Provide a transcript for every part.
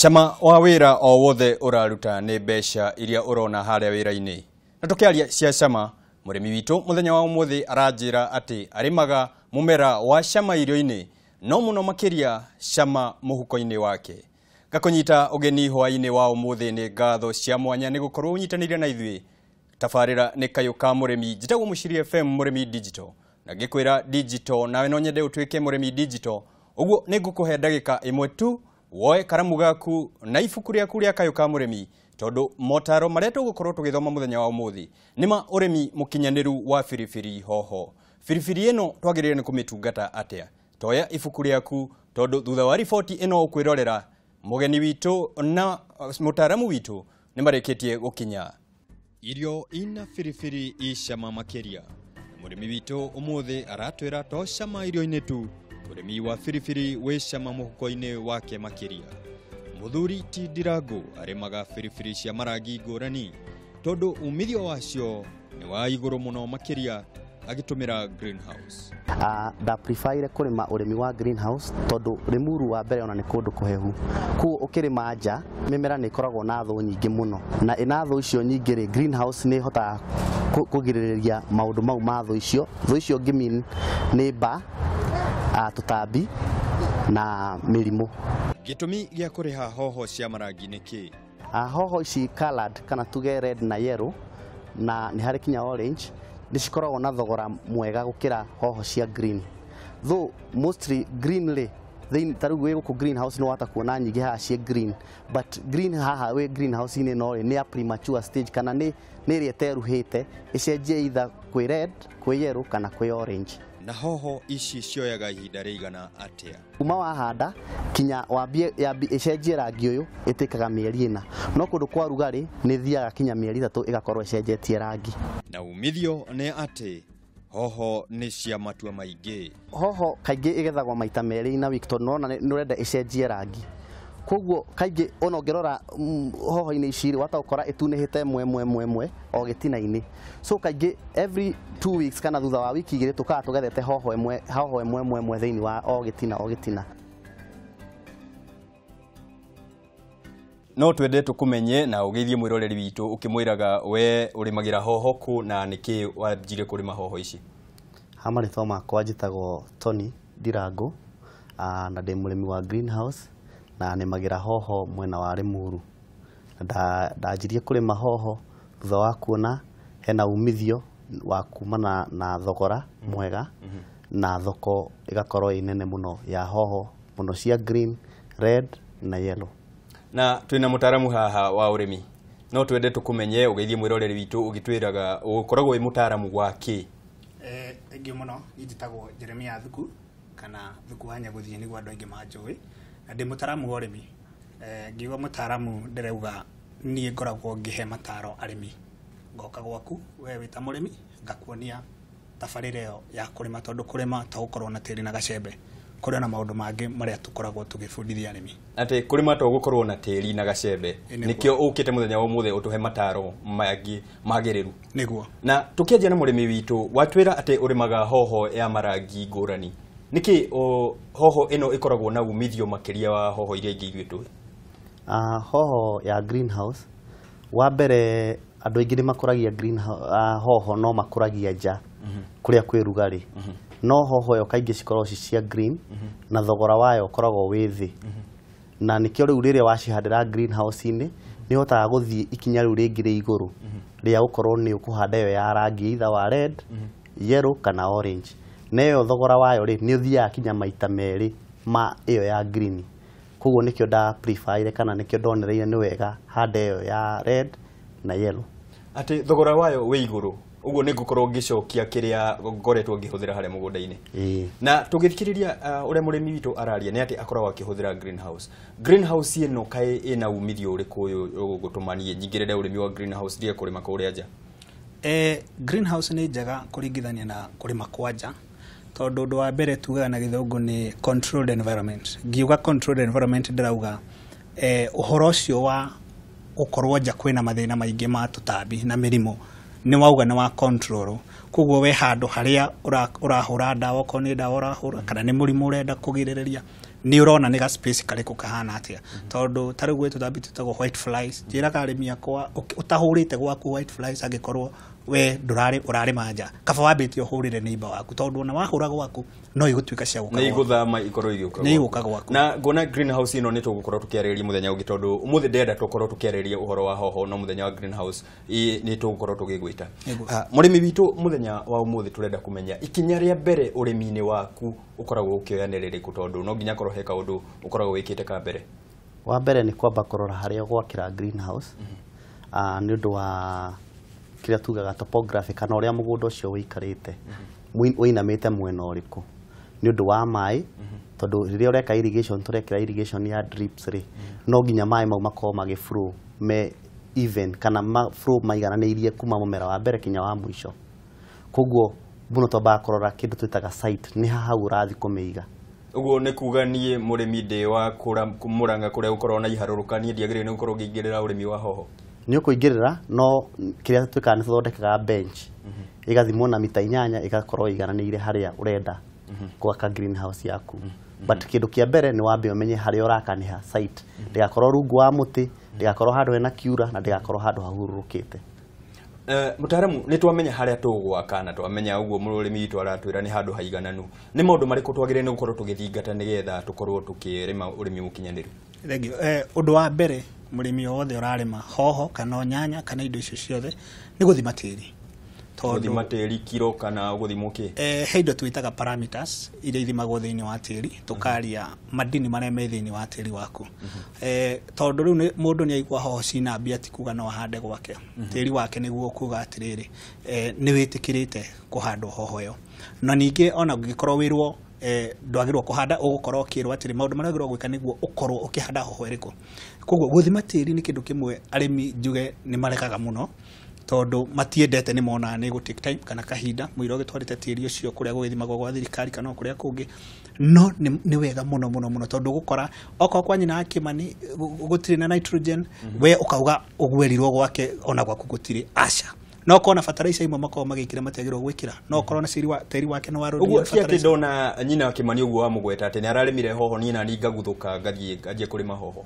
Cama wa wira o wothe uraruta ni mbeca iria urona haria wira-ini. Na tukiaria cia cama, murimi witu muthenya wa umuthi aranjira ati arimaga mumera wa cama irio-ini no muno makiria cama muhuko-ini wake. Gakunyita ugeni hwa-ini wa umuthi ni ngatho cia mwanya ni gukorwo unyitanire na ithui. Tafarira ni kayuka murimi jitagwo Muciri FM murimi digital. Na gikwira digital nawe no nyende utwike murimi digital. Uguo ni ngukuhe ndagika imwe tu woe karamu gaku na ibuku riaku ria kayuka murimi tondu motaro maria tugukorwo tugithoma muthenya wa umuthi nima urimi mukinyaniru wa firifiri hoho. Firifiri ino twagirire ni kumitungata atia. Toya ibuku riaku tondu thutha wa ripoti ino ukwirorera mugeni witu na mutaramu witu ni mareketie gukinya. Irio ina firifiri icama makiria. Murimi witu umuthi aratwira to cama irio-ini tu. Urimi wa firifiri we cama muhuko-ini wake makiria. Muthuri ti Ndirangu arimaga firifiri cia marangi ngurani tondu umithio wacio ni wa iguru muno makiria agitumira greenhouse. Da prefer kurima urimi wa greenhouse tondu rimuru wa mbere ona ni kundu kuhehu. Ku ukirima nja mimera ni ikoragwo na thu nyingi muno na ina thu icio nyingi ri greenhouse ni hota kugiririria maundu mau ma thu icio ngimin ni ba tutambi na mirimu. Gitumi gia kuriha hoho cia marangi niki? Hoho ici colored kana tuge red na yellow na ni hari kinya orange ni cikoragwo na thogora mwega gukira hoho cia green. Though mostly greenly taru we guku greenhouse no wata kuona nyingi ha cia green, but green haha we greenhouse ine no ni a premature stage kana ni ri eteruhite icenjie either kwi red, kwi yellow kana kwi orange. Na hoho ici cioyaga ihinda rigana atia? Kuma wahanda kinya wambie icenjie rangi uyu itikaga mieri ina, no kundu kwa rugari ni thiaga kinya mieri 3 igakorwo icenjetie rangi. Na umithio ni ati hoho ni cia matua maingi. Hoho kaingi igethagwo maita meri na wiki tondu nona nurenda icenjie rangi. Koguo kaingi ona ngirora hoho-ini iciri wata ukora itunihite mwe o gitina-ini. So kaingi every 2 weeks kana thutha wa wiki igiri tukaa tugethete hoho imwe thiini wa o gitina. No twende tukumenye na ugeithie mwiroreri witu ukimwiraga we urimagira hoho ku na niki wanjire kurima hoho ici? Hamari thoma kwa njitagwo Tony Ndirangu na ndi murimi wa greenhouse na nimagira hoho mwena wa Limuru. Ndajirie kurima hoho thutha wa kuona hena umithio wa kumana na thogora mwega na thoko igakorwo inene muno ya hoho muno cia green, red na yellow. Na twina mutaramu haha wa urimi. No twende tukumenye ugeithie mwiroreri witu ugitwiraga ukoragwo wi mutaramu gwaki? Thank you muno. Njitagwo Jeremia Thuku kana Thuku hanya guthie niguo andu aingi manjui. Na ndi mutaramu wa urimi. Ngiuga mutaramu ndirauga nie ngoragwo ngihe mataro arimi. Ngoka gwaku we wita murimi ngakuonia tabarire yo ya kurima tondu kurima ta gukorwo na tiri na gacembe. Kuri na maundu mangi maria tukoragwo tugibundithia arimi. Ati kurima to gukorwo na tiri na gacembe. Nikio ukite muthenya wa umuthe utuhe mataro mangi magiriru. Niguo. Na tukianjia na murimi witu watwira ati urimaga hoho ya marangi ngurani. Niki hoho ino ikoragwo na umithio makiria wa hoho iria ingi igwitu? Hoho ya greenhouse wa mbere andu aingi ni makuragia hoho no makuragia nja kuria kwi rugari. No hoho yo kaingi cikorwo cia green na thogora wayo ukoragwo wi thi. Na nikio riu riria wacihandira greenhouse-ini ni hotaga guthie ikinya riu ringi ri iguru ria gukorwo ni ukuhanda yo ya rangi either wa red, yellow kana orange. Neyo thogora wayo ri ni uthiaga kinya maita meri ma iyo ya green. Koguo nikio da prefer kana nikio donereire ni wega hande yo ya red na yellow. Ati thogora wayo wi iguru uguo ni ngukorwo ngicokia kiria ngoretwo ngihuthira hare mugunda-ini. Na tugithikiriria uria murimi witu araria ni ati akoragwo akihuthira greenhouse. Greenhouse ino kai ina umithio uriku uyu gutumanie njingirire urimi wa greenhouse ria kurima kuria nja? Greenhouse ni njega kuringithania na kurima kwa nja tondu undu wa mbere tugaga na githungu ni controlled environment. Ngiuga controlled environment ndirauga uhoro ucio wa gukorwo nja kwina mathina maingi ma tutambi na mirimo ni wauga na wa control. Koguo we handu haria urahura dawa ko ni dawa urahura kana ni murimu urenda kugiriria ni urona ni ga space kariko kahana atia tondu tariu gwe tutambi tutagwo white flies njira karimi akwa utahurite gwaku white flies agikorwo we urari manja kaba wambitio hurire neighbor waku tondu na wahura gwaku no igutwika cia guka ni iguthama ikorwo igioka ni iguka gwaku na ngona greenhouse ino ni tugukorwo tukiareria muthenya ungi tondu umuthi ndenda tukorwo tukiareria uhoro wa hoho no muthenya wa greenhouse ni tugukorwo tugigwita murimi witu muthenya wa umuthi turenda kumenya ikinya ria mbere urimi-ini waku ukoragwo ukioyaniririku tondu no nginya korwo heka undu ukoragwo wikite ka mbere wa mbere ni kwamba kurora haria gwakira greenhouse ni undu wa kiria tugaga topography kana uria mugunda ucio wikarite uinamite mwena uriku ni undu wa mai tondu riria ureka irrigation turekira irrigation ya drips ri no nginya mai mau makoo magi flow me even kana flow maigananirie kuma mumera wa mbere kinya wa mwisho koguo muno twambaga kurora kindu twitaga site ni hau urathi kumiiga uguo ni kuga nie murimi ndi wa kumuranga kuria ukorwo na iharurukani ndiagire ni ukorwo ngingirira urimi wa hoho ni ukuingirira no kiria twikaga ni tuthondekaga bench igathimwo na mita 8 igakorwo igananire haria urenda gwaka greenhouse yaku but kindu kia mbere ni wambe umenye haria urakaniha site ndigakorwo rungu wa muti ndigakorwo handu hena kiura na ndigakorwo handu hahururukite mutaramu ni twamenya haria tugwaka na twamenya uguo murimi witu aratwira ni handu haigananu ni maundu mariku twagire ni gukorwo tugithingata nigetha tukorwo tukirima urimi mukinyaniru thengio undu wa mbere murimi wothe urarima hoho kana nyanya kana indo icio ciothe ni guthima tiri guthima tiri kiro kana guthima ki he indo twitaga parameters iria ithimagwo thiini wa tiri tukaria madini maria me thiini wa tiri waku tondu riu mundu ni aigua hoho cina mbia ti kuga no ahande gwake tiri wake niguo kuga atiriri ni witikirite kuhandwo hoho yo na ningi ona gikorwo wirwo ndwagirwo kuhanda ugukorwo kirwo atiri maundu maria agirwo gwika niguo ukorwo ukihanda hoho iriku koguo guthima tiri ni kindu kimwe arimi njuge ni marekaga muno tondu matiendete ni mona ni go take time kana kahinda mwiro gitwarite tiri ucio kuria gwithimagwo gwa thirikari kana kuria kungi no ni wega muno tondu gukora oko kwa nyina akimani gutire na nitrogen we ukauga ugwerirwo gwake ona gwaku gutire aca no kona fertilizer imwe makao magikira mategirwo gwikira no korwo na siri wa teri wake no warodi uguo ciake ndona nyina akimani uguo wa mugweta ati ni ararimire hoho ni na ngaguthuka ngathie kurima hoho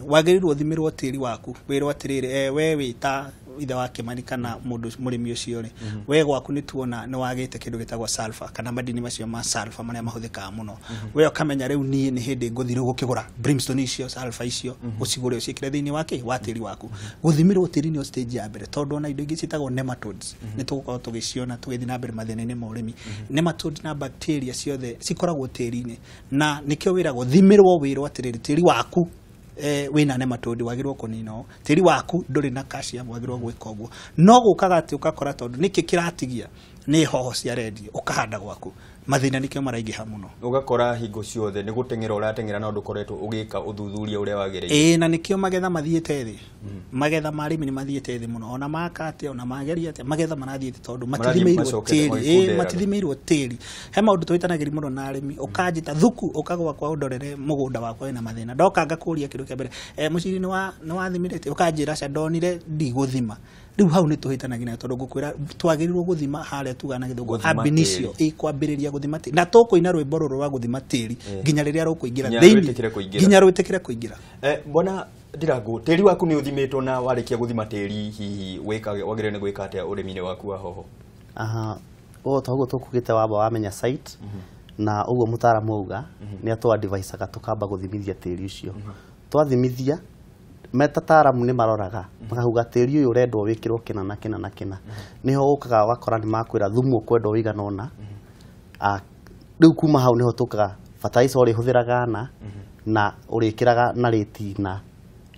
wagirirwo thimirwo tiri waku wirwo atirire we wita itha wake mani kana mundu murimi ucio ri we gwaku ni tuona ni wagite kindu gitagwo sulfur kana madini macio ma sulfur maria mahuthika muno we ukamenya riu ni hindi nguthire gukigura brimstone icio sulfur icio ucigure ucikire thiini wake wa tiri waku guthimirwo tiri ni stage ya mbere tondu na indo ingi citagwo nematodes ni tugukorwo tugiciona tugithi na mbere mathina-ini ma urimi nematodes na bacteria ciothe cikoragwo tiri-ini na nikio wiragwo thimirwo wirwo atiriri tiri waku wina nematode wagirwo kunino tiri waku nduri na calcium wagirwo gwika uguo no gukaga ati ukakora tondu niki kiratigia ni hoho cia redio ukahanda gwaku mathina nikio maraingiha muno ugakora hingo ciothe ni gutengera uratengera na ndukoretwo ugika uthuthuria uria wagirire na nikio magetha mathiete thi magetha marimi ni mathiete thi muno ona makate ona mageria ate magetha marathiete tondu matithimirwo tiri matithimirwo tiri he maundu twitanagiri muno na arimi ukanjita thuku ukagwa kwa udorere mugunda wakwa ina mathina ndoka ngakuria kindu kia mbere muciri ni wathimirite ukanjira ca ndonire ndiguthima riu hau ni tuhitanagira tondu ngukwira twagirirwo guthima haria tugana githungu abinicio ikwambiriria guthima tiri na tukuina rwimbo ruru rwa guthima tiri nginya riria rukuingira thiini nginya rwitikire kuingira bona Ndirangu tiri waku ni uthimitwo na warikia guthima tiri hihi wagire ni gwika atia urimi-ini waku wa hoho o toguo tukugite wamba wamenya site na uguo mutaramu auga ni atwa advice tukamba guthimithia tiri ucio twathimithia metataramu ni maroraga makahuga tiri uyu urendwo wikirwo kina na kina na kina niho ukaga wakora ni makwira thumu ukwendwo wigana ona riu kuma hau niho tukaga fertilizer uri huthiraga na urikiraga na rate na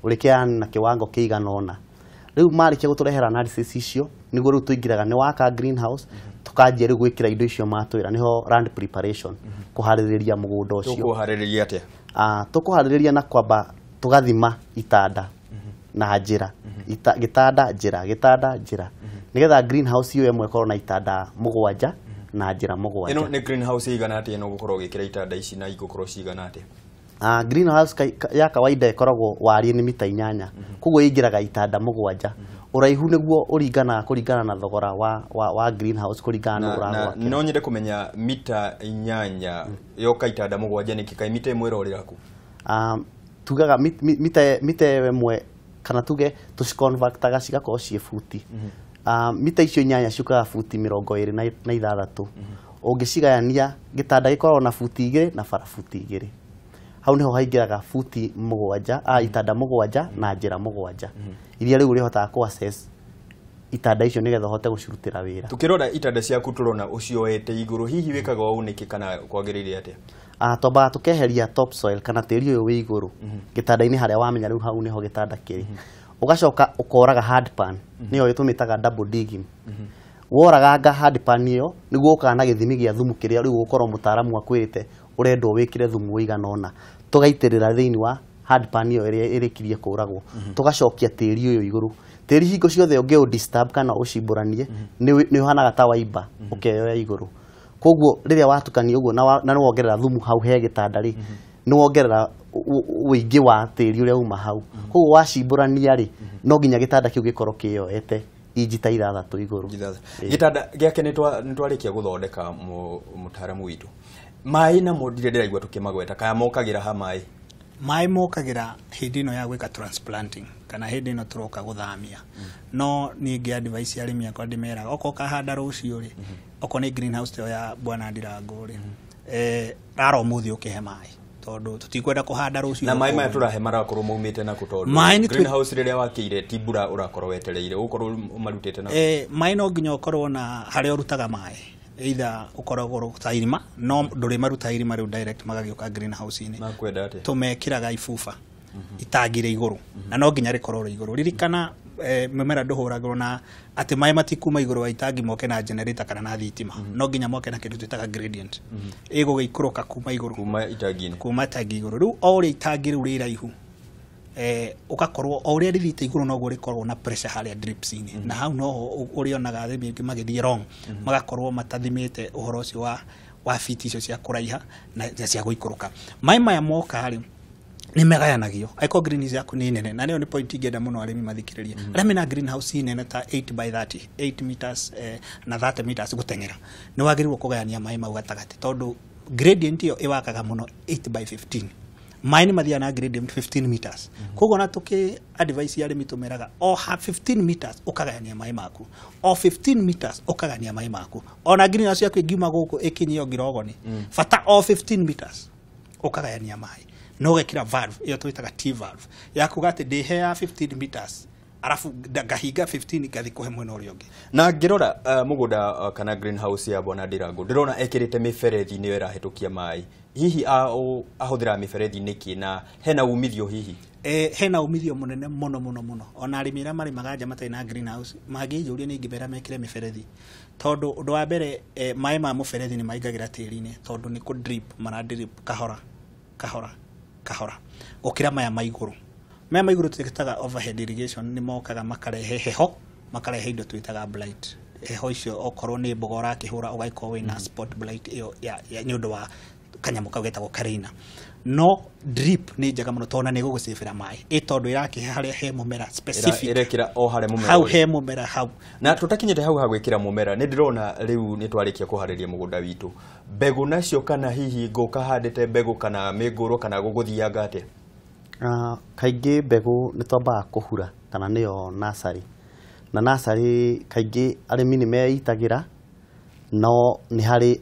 urikira na kiwango kiigana ona riu marikia guturehera analysis icio niguo riu tuingiraga ni waka greenhouse tukanjia riu gwikira indo icio matwira niho land preparation kuhaririria mugunda ucio tukuhaririria atia tukuhaririria na kwamba tugathima itanda na njira gitanda njira nigetha greenhouse iyo imwe korwo na itanda mugwanja na njira mugwanja ino ni greenhouse igana atia no gukorwo gikira itanda ici na igukorwo cigana atia greenhouse ya kawaida ikoragwo wariĩ nĩ mita 8 koguo ingĩraga itanda 7 uraihu niguo kuringana na thogora wa greenhouse kuringana na uragwa no nyende kumenya mita 8 yoka itanda 7 niki kai mita 1 roriraku tugaga mita ĩmwe kana tuge tuciconvertaga cigakorwo ciĩ futi mita icio 8 ciukaga futi 26 ũngĩcigayania gĩtanda gĩkoragwo na futi 2 na bara futi 2 hau niho haingĩraga futi 7 itanda 7 na njĩra 7 iria rĩu rĩhotaga ku access itanda icio nĩgetha ũhote gũcirutĩra wĩra tukirora itanda ciaku turona ucioete iguru hihi wikaga ũũ nĩkĩ kana kwagĩrĩire atĩa tomba tukeheria topsoil kana tĩri ũyũ wĩ igũrũ gĩtanda-inĩ harĩa wamenya rĩu hau niho gĩtanda kĩrĩ ugacoka ũkoraga hard pan niyo ĩtũmĩtaga double digging woraganga hard pan ĩyo nĩguo ũkaga na gĩthimi gĩa thumu kĩrĩa rĩu ũkorwo mũtaaramu akwĩrĩte ũrendwo wĩkĩre thumu ũigana ũna tugaitĩrĩra thĩinĩ wa hard pan ĩyo ĩrĩa ĩrĩkirie kũragwo tugacokia tĩri ũyũ igũrũ tĩri hingo ciothe ũngĩ disturb kana ũcimbũranie nĩ ũhanaga ta waimba ũkeyoya igũrũ koguo rĩrĩa watukania ũguo na nĩ wongerera thumu hau he gĩtanda rĩ nĩ wongerera ũingĩ wa tĩri ũrĩa uma hau koguo wacimbũrania rĩ no nginya gĩtanda kĩu gĩkorwo kĩyoete inji ta 6 igũrũ gĩtanda gĩake nĩ twarĩkia gũthondeka mũtaaramu witũ maĩ na ndire ndĩraigua tũkĩmagweta kaya mokagĩra ha maĩ mokagĩra hĩndĩ ĩno ya gwĩka transplanting kana hĩndĩ ĩno tũroka gũthamia no niĩ advice arĩmi akwa ndĩmeraga okorwo kahanda rũciũ rĩ okorwo nĩ greenhouse ĩyo ya bwana Ndirango rĩ rara ũmũthĩ ũkĩhe maĩ tondũ tutikwenda kũhanda rũciũ na maĩ maya tũrahe marakorwo maumĩte na kũtondũ greenhouse rĩrĩa wakĩire ti mbura ũrakorwo wetereire ũkorwo ũmarutĩte na maĩ no nginya ũkorwo na harĩa ũrutaga maĩ either ukoragwo ta irima no ndũrĩ maruta irima rĩu direct magagĩũka greenhouse inĩ makwenda atĩa tumekiraga ibuba itangire igũrũ na no nginya rĩkorwo rĩ igũrũ ririkana mĩmera ndũhũragwo na atĩ maĩ matikuma igũrũ wa itangi moke na generator kana na thitima no nginya moke na kĩndũ twĩtaga gradient ĩgũgĩikũrũka kuma igũrũ kuma itangi igũrũ rĩu o ũrĩa itangi rĩu rĩ iraihu ugakorwo o ũrĩa rĩthite igũrũ noguo rĩkorwo na pressure harĩa drips inĩ na hau no ũrĩonaga arĩmi aingĩ magĩthiĩ wrong magakorwo matathimĩte ũhoro ũcio wa fiti icio cia kũraiha na cia gũikũrũka maĩ maya moka rĩ nĩ megayanagio aiko greenhouse yaku nĩ nene na nĩyo nĩ point ingĩenda mũno arĩmi mathikĩrĩrie arĩa mena greenhouse nene ta 8 by 30 8 meters na 30 meters gũteng'era nĩ wagĩrĩirwo kũgayania maĩ mau gatagatĩ tondũ gradient ĩyo ĩwakaga mũno 8 by 15 maĩ nĩ mathiaga na gradient 15 meters koguo na tũkĩ advice arĩmi tũmeraga o 15 meters ũkagayania maĩ maku o 15 meters ũkagayania maĩ maku ona greenhouse yaku ĩngiuma gũkũ ĩkinyie ngirogoni bata o 15 meters ũkagayania maĩ no gĩkĩra valve ĩyo twĩtaga T valve yakuga atĩ ndĩheaga 15 meters arafu ngahinga 15 gathi kũhe mwena ũrĩa ũngĩ na ngĩrora mũgũnda kana greenhouse ya bwana Ndirango ndĩrona ekĩrĩte mĩberethi nĩyo ĩrahĩtũkia maĩ hihi ahũthĩra mĩberethi nĩkĩ na hena umithio hihi hena umithio mũnene mũno ona arĩmi arĩa marĩmaga nja matarĩ na greenhouse mangĩnjũria nĩ ingĩmera mekĩre mĩberethi tondũ ũndũ wa mbere maĩ ma mũberethi nĩ maingagĩra tĩri-inĩ tondũ nĩ kũ drip mara drip kahora gũkĩra maya ma igũrũ twĩtaga overhead irrigation nĩ mokaga makarehe heho makarehe indo twĩtaga blight heho icio okorwo nĩ mboga ũrakĩhũra ũgaikorwo wĩna spot blight ĩyo nĩ ũndũ wa kanyamũ kau getagwo karĩina no drip nĩ njega mũno tondũ nĩ gũgũcĩbĩra maĩ tondũ ĩrakĩhe harĩa he mũmera specific ĩrekĩra o harĩa mũmera hau he mũmera hau na tũtakinyĩte hau ha gwĩkĩra mũmera nĩ ndĩrona rĩu nĩ twarĩkia kũharĩria mũgũnda witũ mbegũ nacio kana hihi ngũka handĩte mbegũ kana mĩngũrũ kana gũgũthianga atĩa kaingĩ mbegũ nĩ twambaga kũhura kana nĩyo nursery na nursery kaingĩ arĩmi nĩ meitagĩra no nĩ harĩ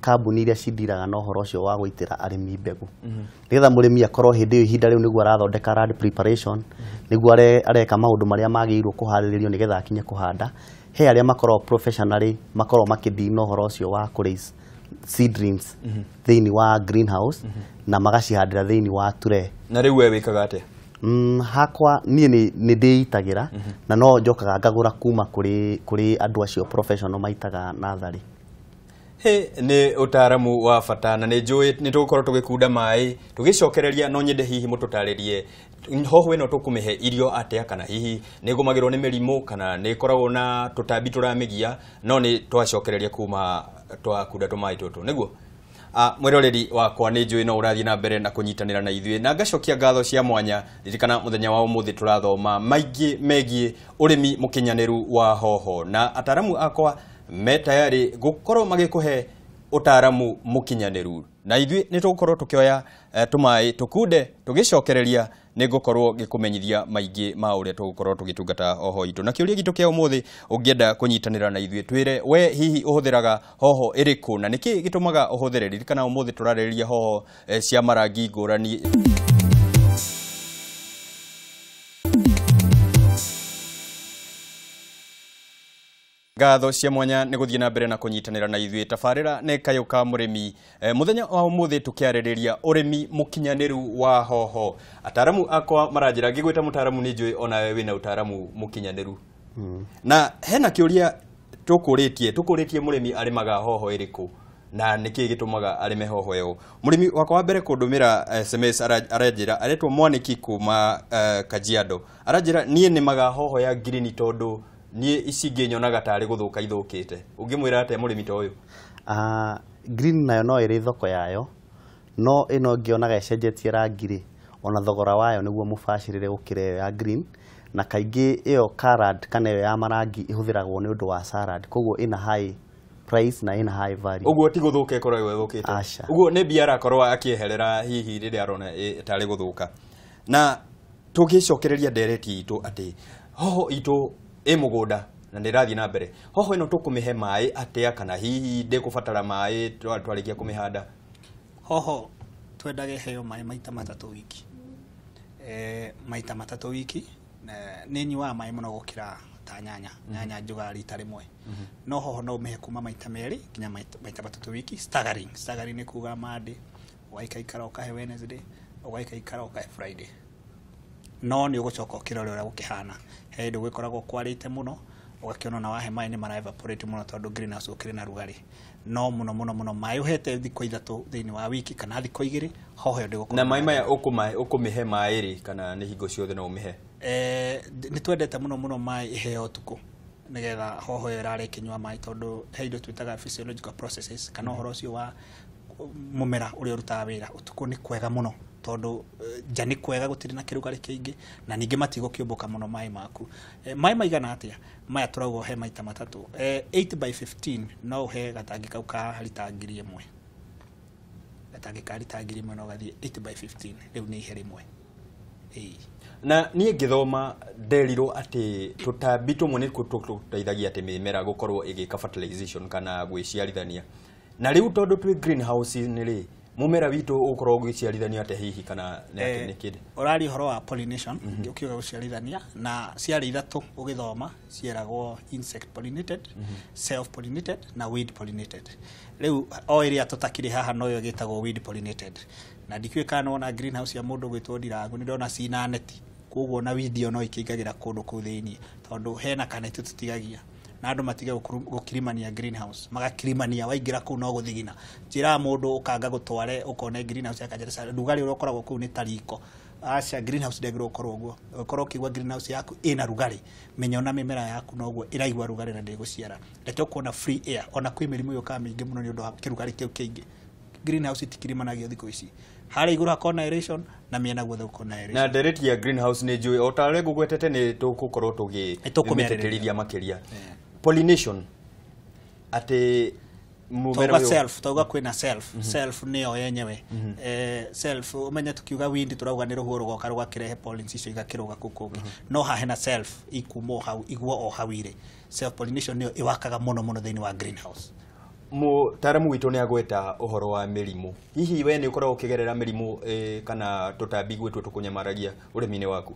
kambuni iria cindiraga na ũhoro ũcio wa gũitĩra arĩmi mbegũ nĩgetha mũrĩmi akorwo hĩndĩ ĩyo ihinda rĩu nĩguo arathondeka land preparation nĩguo areka maũndũ marĩa magĩrĩirwo kũharĩrĩrio nĩgetha akinye kũhanda he arĩa makorwo professionally makorwo makĩdina ũhoro ũcio wa kũraise seedlings thĩinĩ wa greenhouse na magacihandĩra thĩinĩ wa tray na rĩu we wĩkaga atĩa hakwa niĩ nĩ ndĩitagĩra na no njokaga ngagũra kuma kũrĩ andũ acio professional maitaga natharĩ nĩ ũtaaramu wa bata na nĩ njũĩ nĩ tũgũkorwo tũgĩkunda maĩ tũgĩcokereria no nyende hihi mũtũtarĩrie hoho ĩno tũkũmĩhe irio atĩa kana hihi nĩ ĩgũmagĩrwo nĩ mĩrimũ kana nĩ ĩkoragwo na tũtambi tũramĩgia no nĩ twacokereria kuma twakunda tũmaĩ tũtũ nĩguo mwiroreri wakwa nĩ njũĩ no ũrathiĩ na mbere na kũnyitanĩra na ithuĩ na ngacokia ngatho cia mwanya ririkana mũthenya wa ũmũthĩ tũrathoma maingĩ megiĩ ũrĩmi mũkinyanĩru wa hoho na ataramu akwa me tayari gũkorwo magĩkũhe ũtaramu mũkinyanĩru na ithuĩ nĩ tũgũkorwo tũkĩoya tũmaĩ tũkunde tũgĩcokereria nĩ ngũkorwo ngĩkũmenyithia maingĩ ma ũrĩa tũgũkorwo tũgĩtungata hoho itũ na kĩũria gitũ kĩa ũmũthĩ ũngĩenda kũnyitanĩra na ithuĩ twĩre we hihi ũhũthĩraga hoho ĩrĩkũ na nĩkĩ gĩtũmaga ũhũthĩre ririkana ũmũthĩ tũrarĩrĩria hoho cia marangi ngũrani ngatho cia mwanya nĩ gũthiĩ na mbere na kũnyitanĩra na ithuĩ tabarĩra nĩ kayũka mũrĩmi mũthenya wa ũmũthĩ tũkĩarĩrĩria ũrĩmi mũkinyanĩru wa hoho ataramu akwa maranjĩra ngĩgwĩta mũtaramu nĩ njũĩ ona we wĩna ũtaramu mũkinyanĩru na hena kĩũria tũkũrĩtie mũrĩmi arĩmaga hoho ĩrĩkũ na nĩkĩ gĩtũmaga arĩme hoho ĩyo mũrĩmi wakwa wa mbere kũndũmĩra SMS aranjĩra aretwo Mwaniki kuma Kajiado aranjĩra niĩ nĩmaga hoho ya green tondũ niĩ ici ngĩnyonaga tarĩ gũthũka ithũkĩte ũngĩmwĩra atĩa mũrĩmi ta ũyũ green nayo no ĩrĩ thoko yayo no ĩno ngĩonaga ĩcenjetie rangi ona thogora wayo nĩguo mũbacĩrĩre gũkĩra ĩyo ya green na kaingĩ ĩyo salad kana ĩyo ya marangi ĩhũthĩragwo nĩ ũndũ wa salad koguo ĩna high price na ĩna high value ũguo ti gũthũka ĩkoragwo ĩthũkĩte ũguo nĩ mbia arakorwo akĩeherera hihi rĩrĩa arona tarĩ gũthũka na tũgĩcokereria ndereti itũ atĩ hoho itũ mũgũnda na ndĩrathiĩ na mbere hoho ĩno tũkũmĩhe maĩ atĩa kana hihi ndĩkũbatara maĩ twarĩkia kũmĩhanda hoho twendage heo maĩ maita matatũ wiki maita matatũ wiki nĩ nyuaga maĩ mũno gũkĩra ta nyanya njugaga rita rĩmwe no hoho no ũmĩhe kuma maita merĩ nginya maita matatũ wiki staggering nĩ kuga Monday ũgaikaikara ũkahe Wednesday ũgaikaikara ũkahe Friday no nĩ ũgũcoka ũkĩrore ũrĩa gũkĩhana he hĩndĩ gwĩkoragwo kwarĩte mũno ũgakĩona na wahe maĩ nĩ mara evaporate mũno tondũ greenhouse ũkĩrĩ na rugarĩ no mũno maĩ ũhete thikũ ithatũ thĩinĩ wa wiki kana thikũ igĩrĩ hoho ĩyo ndĩgũkorwo na maĩ maya ũkũmĩhe maĩ rĩ kana nĩ hingo ciothe no ũmĩhe nĩ twendete mũno maĩ iheo ũtukũ nĩgetha hoho ĩyo ĩrarĩ kĩnyua maĩ tondũ he indo twĩtaga physiological processes kana ũhoro ũcio wa mũmera ũrĩa ũrutaga wĩra ũtukũ nĩ kwega mũno tondũ nja nĩ kwega gũtirĩ na kĩrugarĩ kĩingĩ na ningĩ matigũ kĩũmbũka mũno maĩ maku maĩ maigana atĩa maya tũrauga he maita matatũ 8/15 no ũhe gatangi kau ka lita 1,000 gatangi ka lita 1,000 no gathiĩ 8/15 rĩu nĩ ihe rĩmwe na niĩ ngĩthoma nderirwo atĩ tũtambi tũmwe nĩ tũteithagia atĩ mĩmera gũkorwo ĩgĩka fertilization kana gwĩciarithania na rĩu tondũ twĩ greenhouse nĩ rĩ mũmera witũ ũkorwo ũgĩciarithania atĩa hihi kana nĩ kĩndĩ ũrari ũhoro wa pollination ũkiuga gũciarithania na ciarĩ ithatũ ũgĩthoma ciaragwo insect pollinated self pollinated na weed pollinated rĩu o ĩrĩa tũtakĩrĩ haha no yo gĩtagwo weed pollinated na ndikĩũĩ kana wona greenhouse ya mũndũ gwĩtwo Ndirangu nĩ ndona cina neti koguo na weed no ikĩingagĩra kũndũ kũu thĩinĩ tondũ hena kaneti tũtigagia na andũ matige gũkirimania greenhouse magakirimania waingĩra kũu no gũthigina njĩra mũndũ ũkanga gũtware ũkone greenhouse yakanjĩra rugarĩ ũrĩa ũkoragwo kũu nĩ tariko aca greenhouse ndĩagĩrĩirwo gũkorwo ũguo ũkorwo ũkĩigua greenhouse yaku ĩna rugarĩ menya ona mĩmera yaku noguo ĩraigua rugarĩ na ndĩgũciara reke ũkona free air ona kwĩ mĩrimũ yũkaga mĩingĩ mũno nĩ ũndũ wa kĩrugarĩ kĩu kĩingĩ greenhouse itikirimanagio thikũ ici harĩ igũrũ hakona aeration na mĩena guothe gũkona aeration na ndereti ya greenhouse nĩ njũĩ o ta ũrĩa ngũgwetete nĩ tũgũkorwo tũgĩmĩtĩtĩrithia makĩria pollination atĩ mũmera ũyũ self tauga kwĩna self nĩyo yenyewe self umenye tukiuga wind turauga nĩ rũhuho rũgoka rũgakĩrehe pollens icio igakĩrũga kũu kũngĩ no haha na self ikumo hau igwo o hawire self pollination nĩyo ĩwakaga mũno thĩinĩ wa greenhouse mũtaramu witũ nĩ agweta ũhoro wa mĩrimũ hihi we nĩ ũkoragwo ũkĩgerera mĩrimũ kana tũtambi gwĩtwo tũkũnyamaragia ũrĩmi-inĩ waku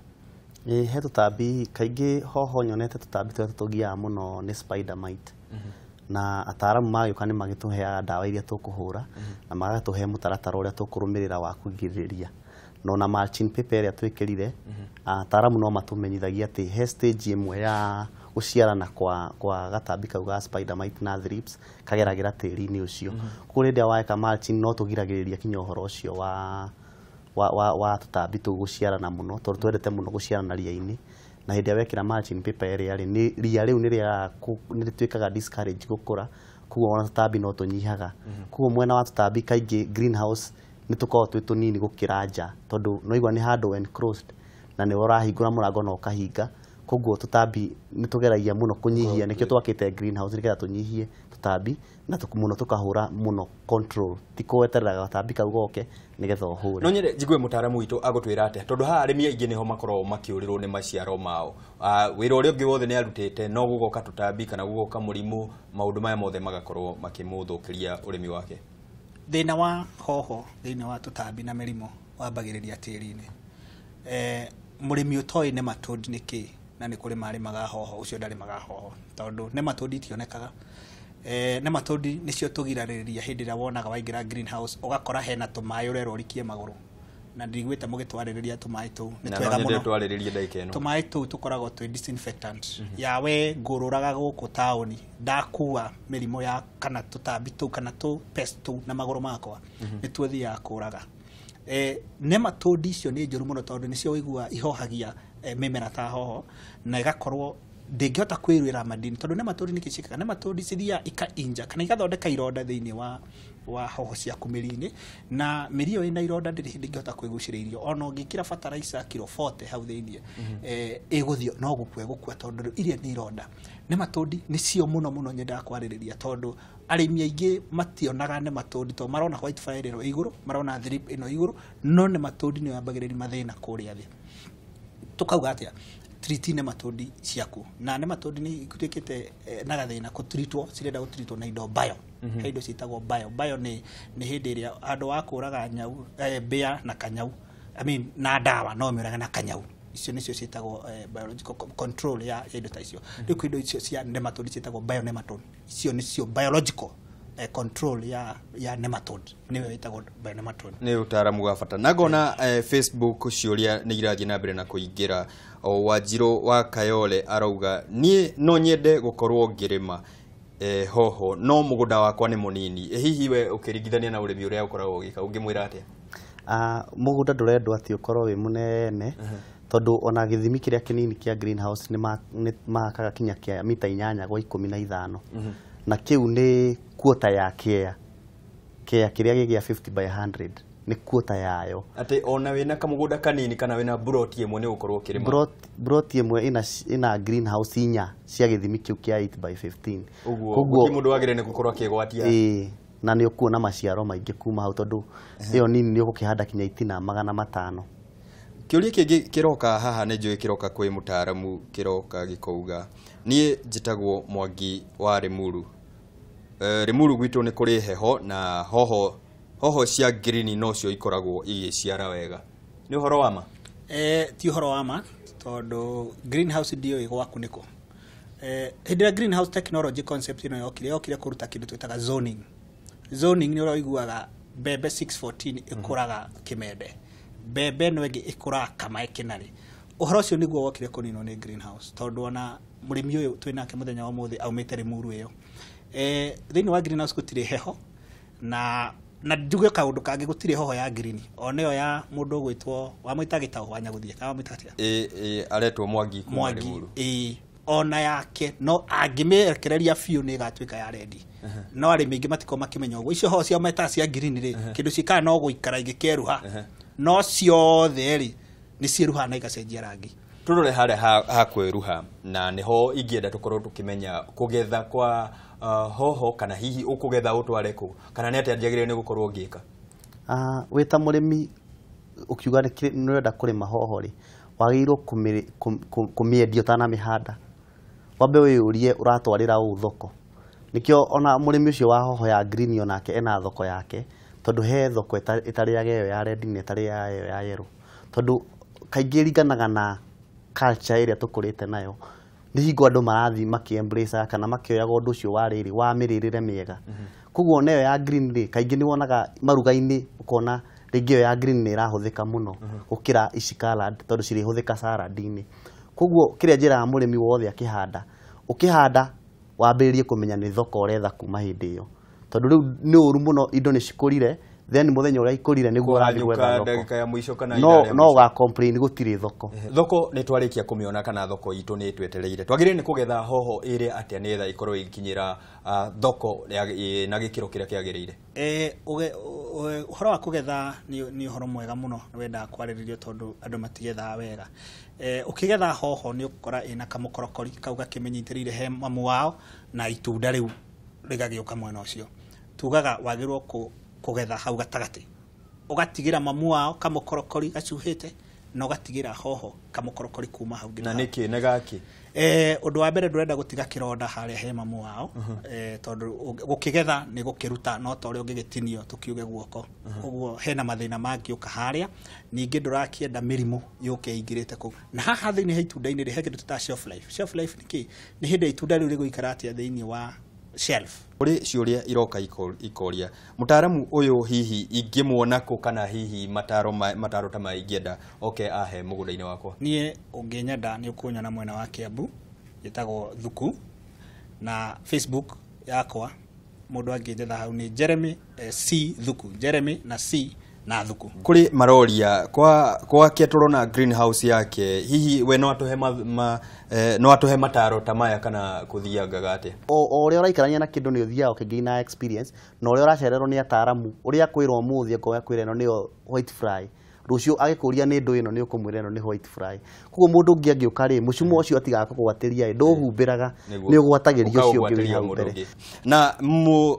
he tũtambi kaingĩ hoho nyonete tũtambi tũrĩa tũtũgiaga mũno nĩ spider mite na ataramu magĩũka nĩ magĩtũheaga ndawa iria tũkũhũra na magatũhe mũtaratara ũrĩa tũkũrũmĩrĩra wa kũgirĩrĩria no na mulching paper ĩrĩa twĩkĩrire ataramu no matũmenyithagia atĩ he stage ĩmwe ya gũciarana kwa gatambi kau ga spider mite na thrips kageragĩra tĩri-inĩ ũcio koguo rĩrĩa waeka mulching no tũgiragĩrĩria kinya ũhoro ũcio wa tũtambi tũu gũciarana mũno tondũ twendete mũno gũciarana ria-inĩ na hĩndĩ ĩrĩa wekĩra mulching paper ĩrĩa rĩ ria rĩu nĩ rĩtuĩkaga discourage gũkũra koguo ona tutambi no tunyihaga koguo mwena wa tutambi kaingĩ greenhouse nĩ tũkoragwo twĩ tũnini gũkĩra nja tondũ no igua nĩ handũ enclosed na nĩ ũrahingũra mũrango na ũkahinga koguo tutambi nĩ tũgeragia mũno kũnyihia nĩkĩo twakĩte greenhouse nĩgetha tũnyihie tutambi na mũno tukahũra mũno control ti kweterera gatambi kau goke nĩgetha ũhũre. No nyende jigue mũtaaramu witũ agũtwĩra atĩa tondũ haha arĩmi aingĩ nĩho makoragwo makĩũrĩrwo nĩ maciaro mao. Wĩra ũrĩa ũngĩ wothe nĩ arutĩte no gũgoka tutambi kana gũgoka mũrimũ maũndũ maya mothe magakorwo makĩmũthũkĩria ũrĩmi wake. Thĩna wa hoho thĩinĩ wa tutambi na mĩrimũ wambagĩrĩria tĩri-inĩ. Mũrĩmi ũtoĩ nematode nĩkĩ na nĩ kũrĩ marĩmaga hoho ũcio ndarĩmaga hoho tondũ nematode itionekaga. Nematode nĩcio tũgiragĩrĩria hĩndĩ ĩrĩa wonaga waingĩra greenhouse ũgakora hena tũmaĩ ũrerwo ũrikie magũrũ na ndigwĩte mũgĩtwarĩrĩria tũmaĩ tũu nĩ twega mũno. Tũmaĩ tũu tũkoragwo twĩ disinfectant ya we ngũrũraga gũkũ taũni ndakua mĩrimũ ya kana tũtambi tũu kana pest tũu na magũrũ makwa nĩ twĩthiaga kũraga. Nematode icio nĩ njũru mũno tondũ nĩcio wĩigua ihohagia mĩmera ta hoho na igakorwo ndĩngĩhota kwĩrũĩra madini tondũ nematode nĩ kĩcikaga nematode cithiaga ikainja kana igathondeka ironda thĩinĩ wa hoho ciaku mĩri-inĩ na mĩri ĩyo ĩna ironda ndĩrĩ hĩndĩ ĩngĩhota kwĩgucĩrĩria ona ũngĩkĩra fertilizer kilo 40 hau thĩinĩ ĩgũthio no gũkua tondũ iria nĩ ironda. Nematode nĩcio mũno nyendaga kwarĩrĩria tondũ arĩmi aingĩ mationaga nematode tondũ marona white fly ĩno igũrũ marona thrip ĩno igũrũ no nematode nĩ yambagĩrĩria mathĩna kũrĩa thĩ. Tukauga atĩa treat nematode ciaku na nematode nĩ ikuĩkĩte na gathĩna gũtreatwo cirenda gũtreatwo na indo bio indo ciĩtagwo bio nĩ hĩndĩ ĩrĩa andũ wa kũraga nyau mbĩa na kanyau na ndawa no mĩũraga na kanyau icio nĩcio ciĩtagwo biological control ya indo ta icio rĩu indo icio cia nematode ciĩtagwo bionematode icio nĩcio biological control ya nematode nĩwe wĩtagwo bionematode. Nĩ ũtaaramu wa bata na ngona Facebook ciũria nĩ irathiĩ na mbere na kũingĩra. Wanjirũ wa Kayole arauga niĩ no nyende gũkorwo ngĩrĩma hoho no mũgũnda wakwa nĩ mũnini hihi we ũkĩringithania na ũrĩmi ũrĩa ũkoragwo ũgĩka ũngĩmwĩra atĩa? Mũgũnda ndũrendwo atĩ ũkorwo wĩ mũnene tondũ ona gĩthimi kĩrĩa kĩnini kĩa greenhouse nĩ makaga kinya kĩa mita 8 gwa 15 na kĩu nĩ quota ya kĩrĩa gĩgĩa 50 by 100 nĩ quota yayo. Atĩ ona wĩna kamũgũnda kanini kana wĩna broti ĩmwe nĩ ũkorwo ũkĩrĩma. Broti ĩmwe ina greenhouse 4 cia gĩthimi kĩu kĩa 8 by 15. Koguo mũndũ wagĩrĩire gũkorwo akĩgwatia. Na nĩ ũkuona maciaro maingĩ kuma hau tondũ ĩyo nini nĩ ũgũkĩhanda kinya itina 500. Kĩũria kĩngĩ kĩroka haha nĩ njũĩ kĩroka kwĩ mũtaaramu kĩroka gĩkauga niĩ njĩtagwo Mwangi wa Limuru. Limuru gwitũ nĩ kũrĩ heho na hoho cia green no cio ikoragwo igĩciara wega. Nĩ ũhoro wa ma? Ti ũhoro wa ma tondũ greenhouse ndio ĩgwaku nĩkũ. Hĩndĩ ya greenhouse technology concept ĩno yokire kũruta kĩndũ twĩtaga zoning. Zoning nĩ ũraiguaga mbembe 614 ĩkũraga kĩmende. Mbembe no ĩngĩ ĩkũraga kama ĩkĩnarĩ. Ũhoro ũcio nĩguo wokire kũninwo nĩ greenhouse tondũ ona mũrĩmi ũyũ twĩnake mũthenya wa ũmũthĩ aumĩte Limuru ĩyo. Thĩinĩ wa greenhouse gũtirĩ heho na njuge kaũndũ kangĩ gũtirĩ hoho ya green oneyo ya mũndũ ũgwĩtwo wamwĩta Gĩtaũ wa Nyagũthie kana wamwĩta atĩa? Aretwo Mwangi kuma Limuru. Ona yake no angĩmĩrekereria biũ nĩ ĩgatuĩka ya rendi. No arĩmi aingĩ matiko makĩmenya ũguo icio hoho cia meta cia green rĩ kĩndũ cikara no gũikara igĩkeruha no ciothe rĩ nĩ ciĩruha na igacenjia rangi. Tũrore harĩa ha kwĩruha na nĩho ingĩenda tũkorwo tũkĩmenya kũgetha kwa hoho kana hihi ũkũgetha ũtware kũ kana nĩ atĩa njagĩrĩire nĩ gũkorwo ngĩka? Wĩ ta mũrĩmi ũkiuga nĩ ũrenda kũrĩma hoho rĩ wagĩrĩirwo kũmĩendia ũtanamĩhanda. Wambe wĩyũrie ũratwarĩra ũũ thoko. Nĩkĩo ona mũrĩmi ũcio wa hoho ya green onake ena thoko yake tondũ he thoko ĩtarĩ ya ĩyo ya red na ĩtarĩ ya ĩyo ya yellow. Tondũ kaingĩ ringanaga na culture ĩrĩa tũkũrĩte nayo. Nĩ hingo andũ marathi makĩ-embrace kana makĩoyaga ũndũ ũcio wa rĩrĩ wa mĩrĩrĩre mĩega. Koguo nayo ya green rĩ kaingĩ nĩ wonaga maruga-inĩ ũkona rĩngĩ ĩyo ya green nĩ ĩrahũthĩka mũno gũkĩra ici salad tondũ cirĩhũthĩka salad-inĩ. Koguo kĩrĩa njĩraga mũrĩmi wothe akĩhanda ũkĩhanda wambĩrĩrie kũmenya nĩ thoko ũretha kuma hĩndĩ ĩyo tondũ rĩu nĩ ũru mũno indo nĩ cikũrire then muthenya uria ikurire niguo urathi gwetha thoko ndagika ya muico kana no ga complain gutire thoko thoko ni twarikia kumiona kana thoko itu ni twetereire twagire ni kugetha hoho ire atia ni tha ikorwo ikinyira thoko na gikiro kiria kiagirire uhoro wa kugetha ni uhoro mwega muno wenda kwariririo tondu andu matigetha wega ukigetha hoho ni ukora ina kamukorokori kauga kimenyitiriire he mamu wao na itunda riu rigagioka mwena ucio tugaga wagirwo kugetha hau gatagati ugatigira mamu wao kamukorokori gacuhite no gatigira hoho kamukorokori kuma hau na niki negaki undu wa mbere ndurenda gutiga kironda haria he mamu wao tondu gukigetha ni gukiruta no tore ungigitinio tukiuge guoko uguo hena mathina mangiuka haria ningi ndurakienda mirimo yuke ingirite ku na haha thiini he itunda-ini ri he kindu tuta shelf life niki ni hindi itunda riu riguikara atia thiini wa shelf uri ciuria iroka ikoria mutaramu uyu hihi ingimuona ku kana hihi mataro ta maingienda ahe mugunda-ini wakwa nie unginyenda ni ukunyona mwena wa Kiambu yetagwo Thuku na Facebook yakwa mundu angietha hau ni Jeremy C Thuku Jeremy na C na Thuku kuri maroria kwa keturona greenhouse yake hihi we no atuhe mataro ta maya kana kuthianga gate uria uraikarania na kindu ni uthiaga ukigina experience no uria uracererwo ni ataramu uria kwirwo muthie ngoya kwira ino niyo white fly rucio agikuria ni ndu ino ni ukumwira ino ni white fly kugo mundu ungi angiuka ri mucumo ucio atigakugwatiria ndo humbiraga ni ugwatagirio ucio ungi hau mbere na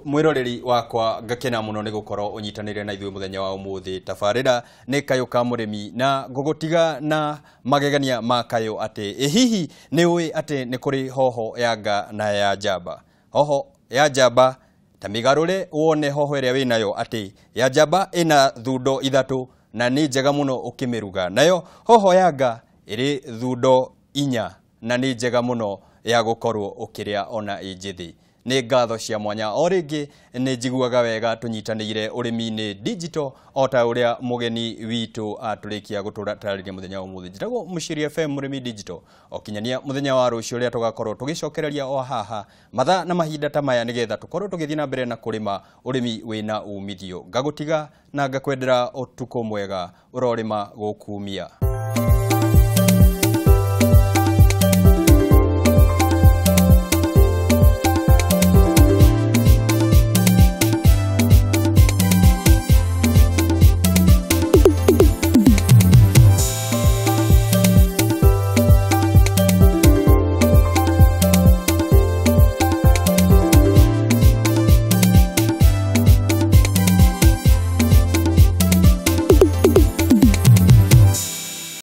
mwiroreri wakwa ngakena muno ni gukorwo unyitanire na ithuĩ muthenya wa umuthi tabarira ni kayuka murimi na ngugutiga na magegania ma kayo ati hihi ni ui ati ni kuri hoho yanga na ya njamba hoho ya njamba ta migarure wone hoho iria winayo ati ya njamba ina thundo ithatu na ni njega muno ukimiruga nayo hoho yanga iri thundo 4 na ni njega muno ya gukorwo ukiria ona injithi ni ngatho cia mwanya o ringi ni njiguaga wega tunyitanire urimi-ini digital ota uria mugeni witu aturikia guturariria muthenya wa umuthi njitagwo Muciri FM murimi digital okinyania muthenya wa rucio uria tugakorwo tugicokereria o haha matha na mahinda ta maya nigetha tukorwo tugithii na mbere na kurima urimi wina umithio ngagutiga na ngakwendera utuko mwega urorima gukumia.